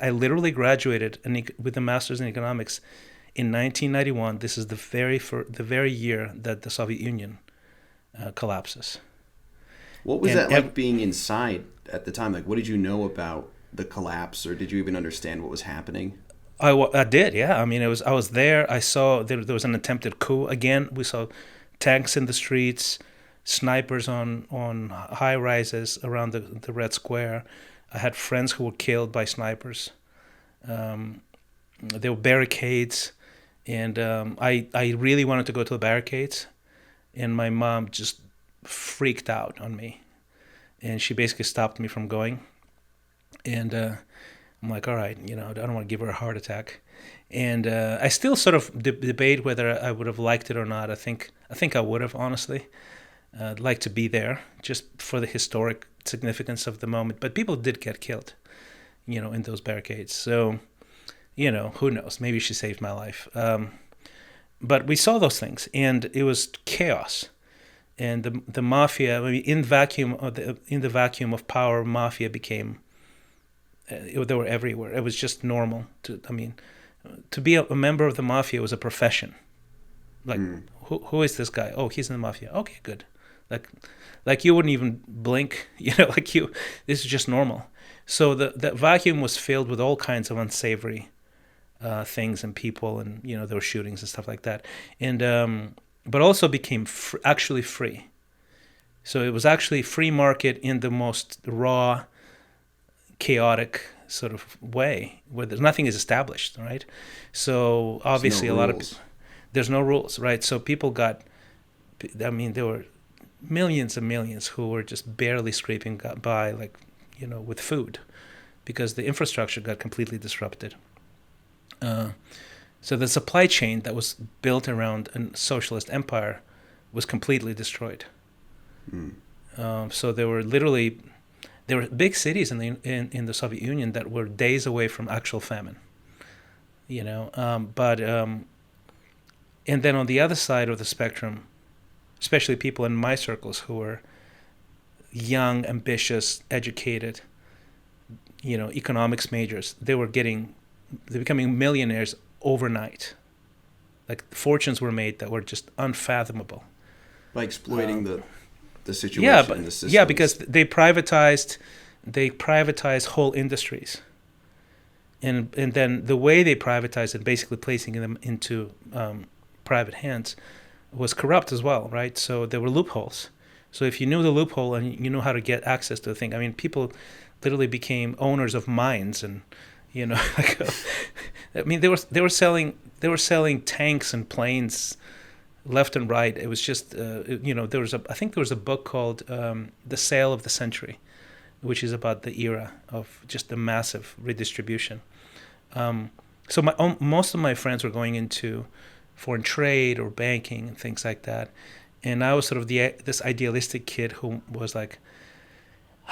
I literally graduated with a master's in economics in 1991. This is the very year that the Soviet Union collapses. What was And that like being inside at the time? Like, what did you know about the collapse, or did you even understand what was happening? I did, yeah. I mean, I was there. I saw there was an attempted coup. Again, we saw tanks in the streets, snipers on high rises around the Red Square. I had friends who were killed by snipers. Um, there were barricades, and I really wanted to go to the barricades, and my mom just freaked out on me, and she basically stopped me from going. And I'm like, all right, I don't want to give her a heart attack. And I still sort of debate whether I would have liked it or not. I think I would have, honestly. I'd like to be there just for the historic significance of the moment. But people did get killed, in those barricades. So, who knows? Maybe she saved my life. But we saw those things, and it was chaos. And the mafia, I mean, in the vacuum of power, mafia became they were everywhere. It was just normal. I mean, to be a member of the mafia was a profession. Like, Mm. who is this guy? Oh, he's in the mafia. Okay, good. Like, like you wouldn't even blink. Like you. This is just normal. So the vacuum was filled with all kinds of unsavory things and people, and there were shootings and stuff like that, and but also became actually free. So it was actually free market in the most raw, chaotic sort of way where nothing is established, right? So There's no obviously a lot of rules. there's no rules, right? So people got, I mean, there were millions and millions who were just barely scraping by, like, with food, because the infrastructure got completely disrupted. Uh, so the supply chain that was built around a socialist empire was completely destroyed. Mm. So there were big cities in the Soviet Union that were days away from actual famine. But and then on the other side of the spectrum, especially people in my circles who were young, ambitious, educated, economics majors, they're becoming millionaires overnight. Like, fortunes were made that were just unfathomable. By exploiting the Yeah, situation but and the yeah, because systems. they privatized whole industries, and then the way they privatized it, basically placing them into private hands, was corrupt as well, right? So there were loopholes. So if you knew the loophole and you knew how to get access to the thing, I mean, people literally became owners of mines, and like, I mean, they were selling tanks and planes left and right. It was just, I think there was a book called "The Sale of the Century," which is about the era of just the massive redistribution. Um, so most of my friends were going into foreign trade or banking and things like that, and I was sort of this idealistic kid who was like,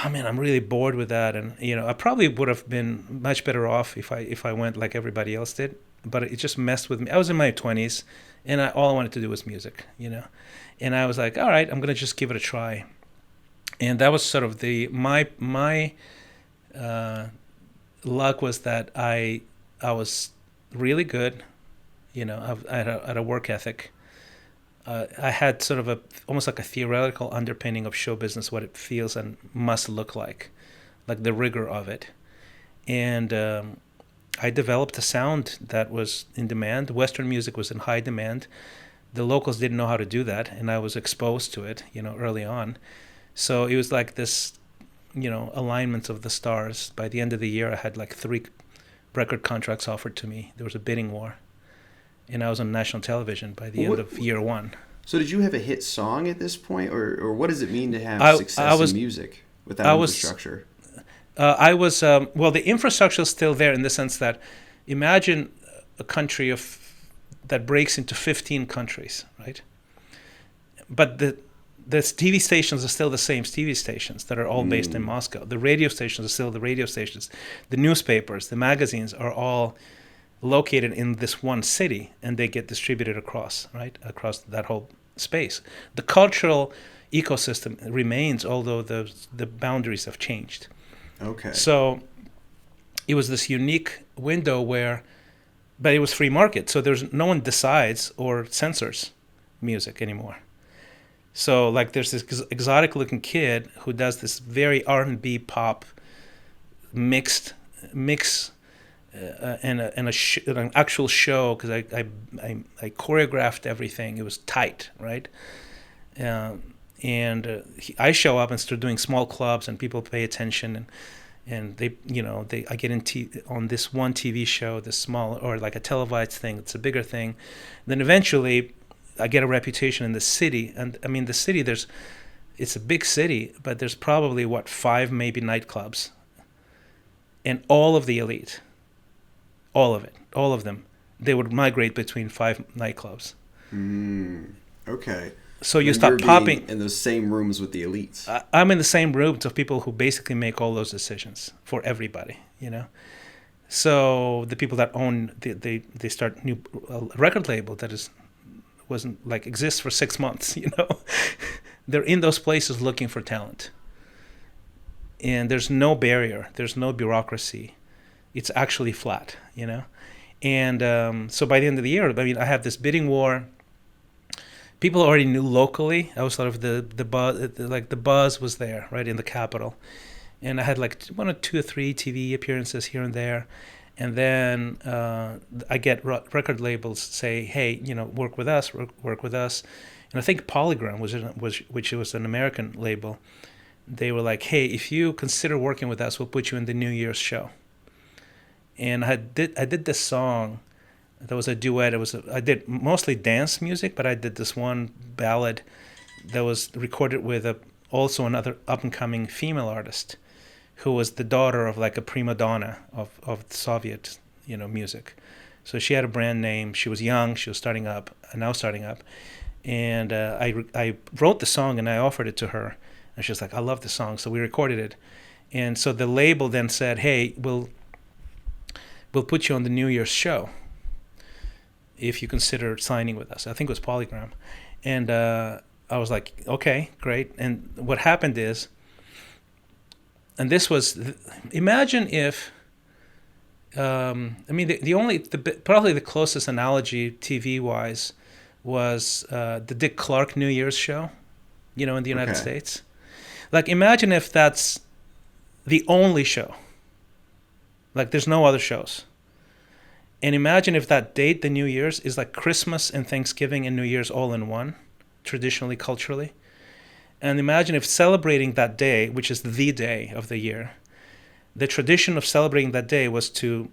oh man, I'm really bored with that, and I probably would have been much better off if I went like everybody else did, but it just messed with me. I was in my 20s, and all I wanted to do was music, and I was like, all right, I'm gonna just give it a try, and that was sort of my uh, luck was that I was really good. I had a work ethic. I had sort of almost like a theoretical underpinning of show business, what it feels and must look like the rigor of it. And I developed a sound that was in demand. Western music was in high demand. The locals didn't know how to do that, and I was exposed to it, early on. So it was like this, alignment of the stars. By the end of the year, I had like 3 record contracts offered to me. There was a bidding war, and I was on national television by the Well, end of year one. so did you have a hit song at this point, or what does it mean to have I success in was music without I was infrastructure? I was well. The infrastructure is still there in the sense that, imagine a country of that breaks into 15 countries, right? But the TV stations are still the same TV stations that are all based in Mm. Moscow. The radio stations are still the radio stations. The newspapers, the magazines are all located in this one city, and they get distributed across that whole space. The cultural ecosystem remains, although the boundaries have changed. Okay. So it was this unique window where, but it was free market, so there's no one decides or censors music anymore. So like there's this exotic looking kid who does this very R&B pop mixed mix an actual show, because I choreographed everything. It was tight, right? I show up and start doing small clubs, and people pay attention, and I get on this one TV show, this small, or like a televised thing. It's a bigger thing. Then eventually, I get a reputation in the city, and I mean the city. It's a big city, but there's probably 5 maybe nightclubs, and all of the elite, all of it, all of them, they would migrate between 5 nightclubs. Okay. So you And start you're popping. being in those same rooms with the elites. I'm in the same rooms of people who basically make all those decisions for everybody, So the people that own, they start a record label that wasn't like exists for 6 months, They're in those places looking for talent. And there's no barrier, there's no bureaucracy. It's actually flat, And so by the end of the year, I mean, I have this bidding war. People already knew locally. I was sort of the buzz, like the buzz was there, right, in the capital. And I had like 1 or 2 or 3 TV appearances here and there. And then I get record labels say, hey, work with us, work with us. And I think Polygram which was an American label. They were like, hey, if you consider working with us, we'll put you in the New Year's show. And I did this song. That was a duet. I did mostly dance music, but I did this one ballad that was recorded with also another up-and-coming female artist, who was the daughter of like a prima donna of Soviet, music. So she had a brand name. She was young. She was starting up, now starting up. And I wrote the song and I offered it to her, and she was like, "I love the song." So we recorded it, and so the label then said, "Hey, we'll put you on the New Year's show if you consider signing with us." I think it was Polygram. And I was like, okay, great. And what happened is, and this was, imagine if, probably the closest analogy TV-wise was the Dick Clark New Year's show, in the United States. Like, imagine if that's the only show. Like, there's no other shows. And imagine if that date, the New Year's, is like Christmas and Thanksgiving and New Year's all in one, traditionally, culturally. And imagine if celebrating that day, which is the day of the year, the tradition of celebrating that day was to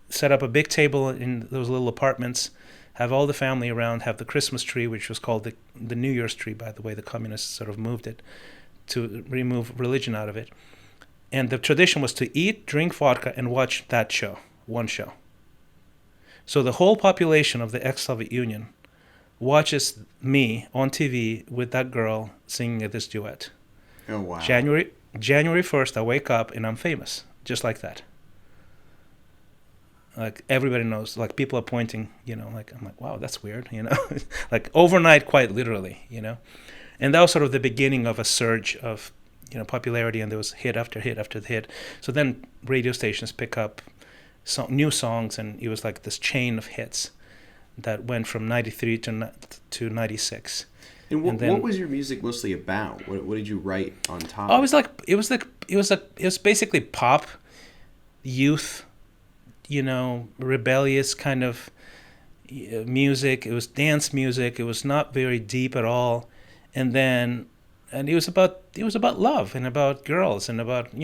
set up a big table in those little apartments, have all the family around, have the Christmas tree, which was called the New Year's tree, by the way. The communists sort of moved it to remove religion out of it. And the tradition was to eat, drink vodka, and watch that show, one show. So the whole population of the ex-Soviet Union watches me on TV with that girl singing this duet. Oh, wow. January 1st, I wake up and I'm famous, just like that. Like, everybody knows, like, people are pointing, like, I'm like, wow, that's weird, like, overnight, quite literally, And that was sort of the beginning of a surge of, popularity, and there was hit after hit after hit. So then radio stations pick up new songs, and it was like this chain of hits that went from 93 to 96. And what was your music mostly about? What did you write on top? Oh, it was basically pop, youth, rebellious kind of music. It was dance music. It was not very deep at all. And it was about love and about girls and about,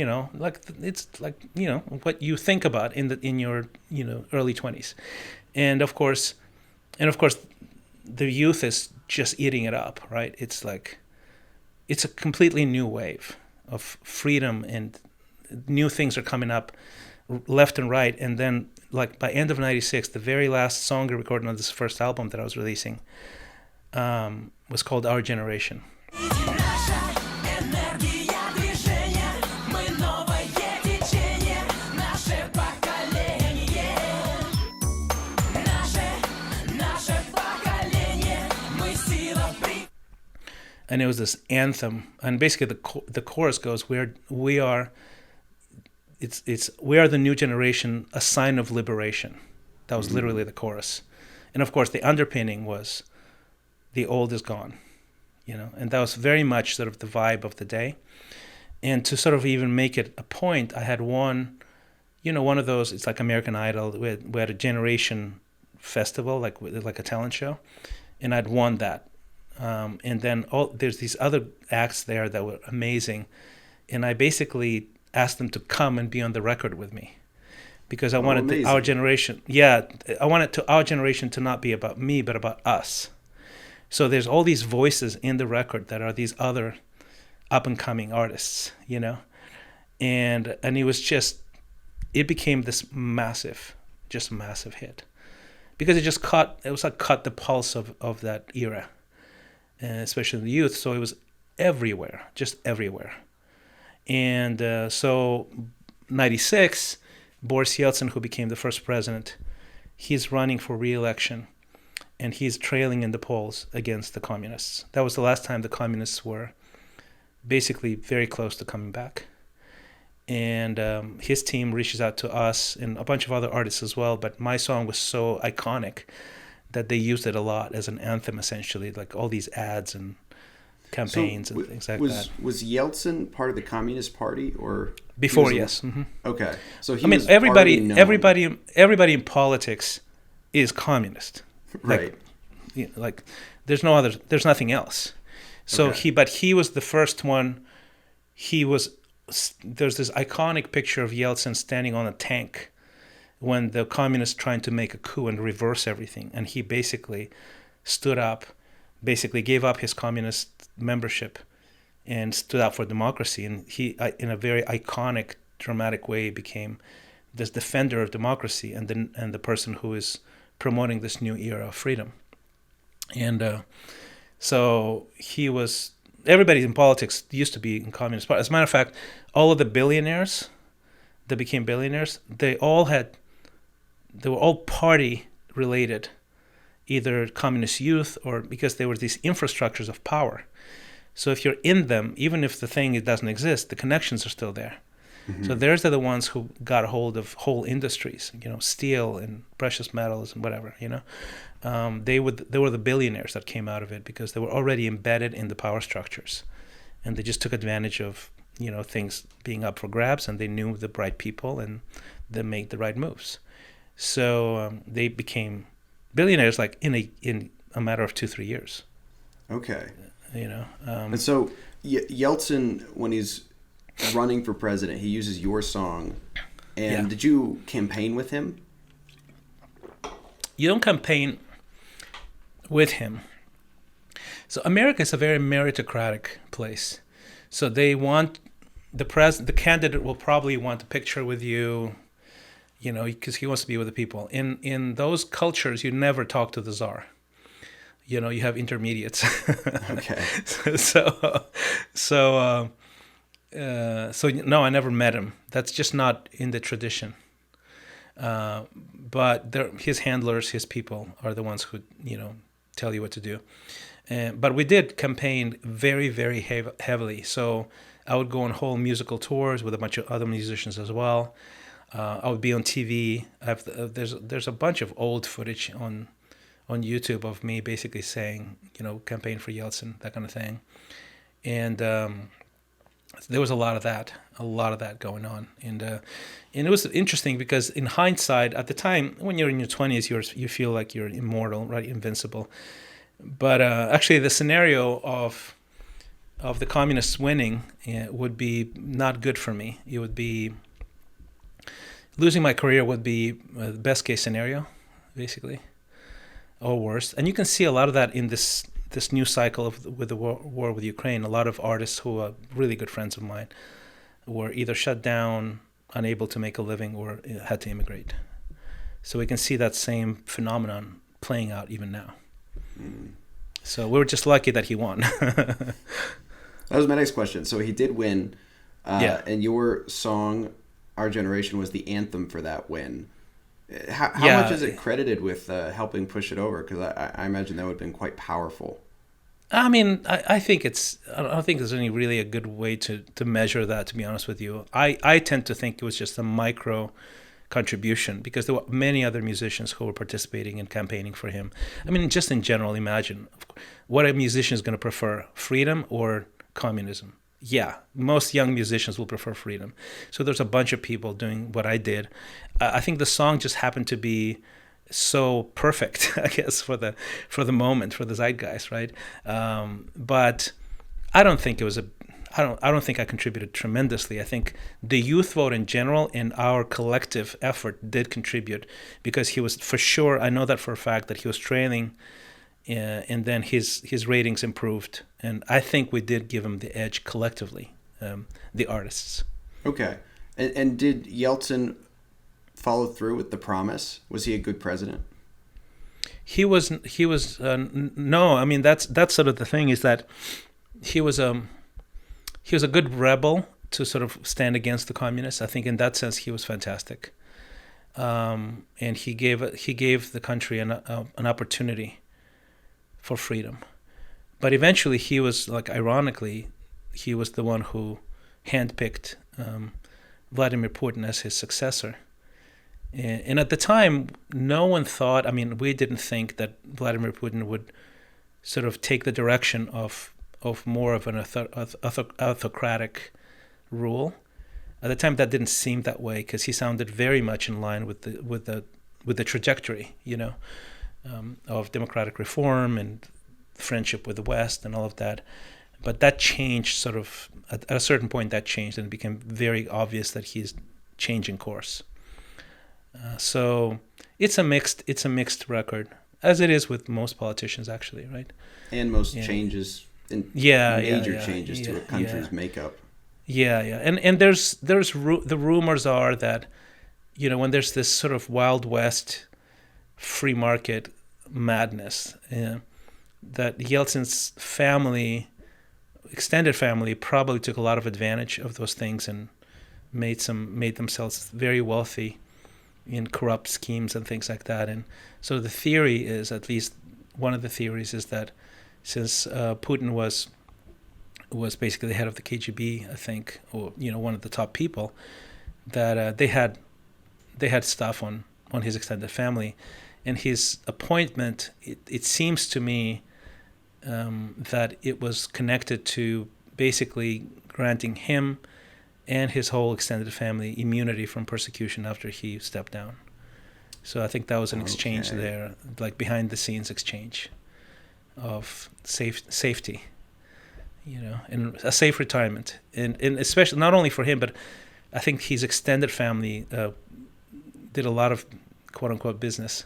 what you think about in your early 20s. And of course the youth is just eating it up, right? It's like, it's a completely new wave of freedom, and new things are coming up left and right. And then, like, by end of 96, the very last song I recorded on this first album that I was releasing was called Our Generation. And it was this anthem, and basically the chorus goes, we are it's we are the new generation, a sign of liberation. That was literally the chorus, and of course the underpinning was, the old is gone, and that was very much sort of the vibe of the day. And to sort of even make it a point, I had one of those. It's like American Idol. We had a generation festival, like a talent show, and I'd won that. And then there's these other acts there that were amazing, and I basically asked them to come and be on the record with me, because I wanted our generation. Yeah, I wanted our generation to not be about me, but about us. So there's all these voices in the record that are these other up and coming artists, and it became this massive hit, because it was like cut the pulse of that era, especially the youth. So it was everywhere, just everywhere. And so 96, Boris Yeltsin, who became the first president, he's running for re-election, and he's trailing in the polls against the communists. That was the last time the communists were basically very close to coming back. And his team reaches out to us and a bunch of other artists as well, but my song was so iconic that they used it a lot as an anthem, essentially, like all these ads and campaigns and things like that. Was Yeltsin part of the Communist Party, or before? Yes. Mm-hmm. Okay, so everybody in politics is communist, right? There's nothing else. So he was the first one. There's this iconic picture of Yeltsin standing on a tank when the communists trying to make a coup and reverse everything, and he basically stood up, basically gave up his communist membership and stood up for democracy. And he, in a very iconic, dramatic way, became this defender of democracy and the person who is promoting this new era of freedom. And so he was. Everybody in politics used to be in communist party. As a matter of fact, all of the billionaires that became billionaires, they were all party related, either communist youth or because there were these infrastructures of power. So if you're in them, even if the thing doesn't exist, the connections are still there. Mm-hmm. So those are the ones who got a hold of whole industries, steel and precious metals and whatever, They were the billionaires that came out of it because they were already embedded in the power structures, and they just took advantage of things being up for grabs, and they knew the right people and they made the right moves. So they became billionaires like in a matter of 2-3 years. Okay. And so Yeltsin, when he's running for president, he uses your song. And did you campaign with him? You don't campaign with him. So America is a very meritocratic place. So they want the candidate will probably want a picture with you, because he wants to be with the people. In those cultures, you never talk to the czar. You have intermediates. Okay. So no, I never met him. That's just not in the tradition. But his handlers, his people, are the ones who tell you what to do. But we did campaign very, very heavily. So I would go on whole musical tours with a bunch of other musicians as well. I would be on TV. There's a bunch of old footage on YouTube of me basically saying, campaign for Yeltsin, that kind of thing. And there was a lot of that going on. And it was interesting because in hindsight, at the time, when you're in your 20s, you feel like you're immortal, right, invincible. But actually, the scenario of the communists winning would be not good for me. It would be losing my career would be the best case scenario, basically, or worse. And you can see a lot of that in this new cycle with the war with Ukraine. A lot of artists who are really good friends of mine were either shut down, unable to make a living, or had to immigrate. So we can see that same phenomenon playing out even now. Mm. So we were just lucky that he won. That was my next question. So he did win, and your song, Our Generation, was the anthem for that win. How much is it credited with helping push it over? Because I imagine that would have been quite powerful. I mean, I think I don't think there's any really a good way to measure that, to be honest with you. I tend to think it was just a micro contribution because there were many other musicians who were participating in campaigning for him. I mean, just in general, imagine what a musician is going to prefer, freedom or communism. Yeah, most young musicians will prefer freedom. So there's a bunch of people doing what I did. I think the song just happened to be so perfect, I guess, for the moment, for the zeitgeist, right? But I don't think it was a. I don't think I contributed tremendously. I think the youth vote in general and our collective effort did contribute because he was for sure. I know that for a fact that he was trailing, and then his ratings improved, and I think we did give him the edge collectively, the artists. Okay, and did Yeltsin follow through with the promise? Was he a good president? No. I mean, that's sort of the thing is that he was he was a good rebel to sort of stand against the communists. I think in that sense he was fantastic, and he gave the country an opportunity for freedom. But eventually he was, like, ironically, he was the one who handpicked Vladimir Putin as his successor. And at the time, no one thought, I mean, we didn't think that Vladimir Putin would sort of take the direction of more of an autocratic rule. At the time, that didn't seem that way because he sounded very much in line with the trajectory, of democratic reform and friendship with the West and all of that. But that changed sort of at a certain point. That changed and it became very obvious that he's changing course. So it's a mixed record, as it is with most politicians, actually, right? And most changes, major changes to a country's makeup. Yeah, and the rumors are that, when there's this sort of Wild West free market madness, that Yeltsin's extended family, probably took a lot of advantage of those things and made themselves very wealthy in corrupt schemes and things like that. And so the theory is, at least one of the theories is that since Putin was basically the head of the KGB, I think, or one of the top people, that they had stuff on his extended family, and his appointment. It seems to me that it was connected to basically granting him and his whole extended family immunity from persecution after he stepped down. So I think that was an exchange there, like behind the scenes exchange of safety, and a safe retirement, and especially not only for him, but I think his extended family did a lot of quote unquote business.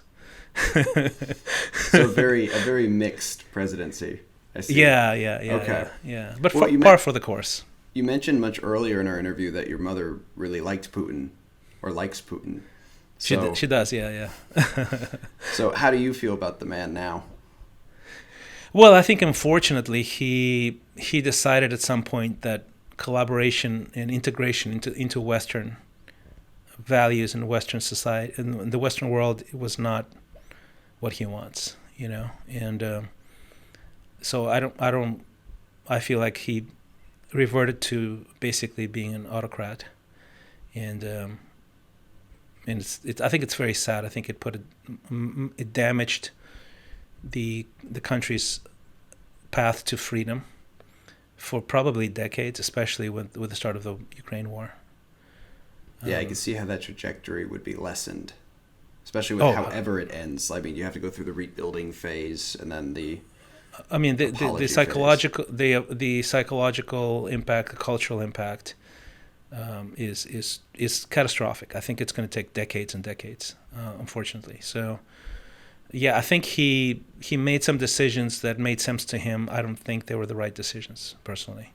So a very mixed presidency. I see. Yeah. Okay. Yeah. But Well, par for the course. You mentioned much earlier in our interview that your mother really liked Putin, or likes Putin. So, She does, yeah. So how do you feel about the man now? Well, I think unfortunately he decided at some point that collaboration and integration into Western values and Western society and the Western world was not what he wants, and so I feel like he reverted to basically being an autocrat, and I think it's very sad. I think it damaged the country's path to freedom for probably decades, especially with the start of the Ukraine war. Yeah, I can see how that trajectory would be lessened, especially with however it ends. I mean, you have to go through the rebuilding phase and then the psychological the psychological impact, the cultural impact, is catastrophic. I think it's going to take decades and decades, unfortunately. So, yeah, I think he made some decisions that made sense to him. I don't think they were the right decisions, personally.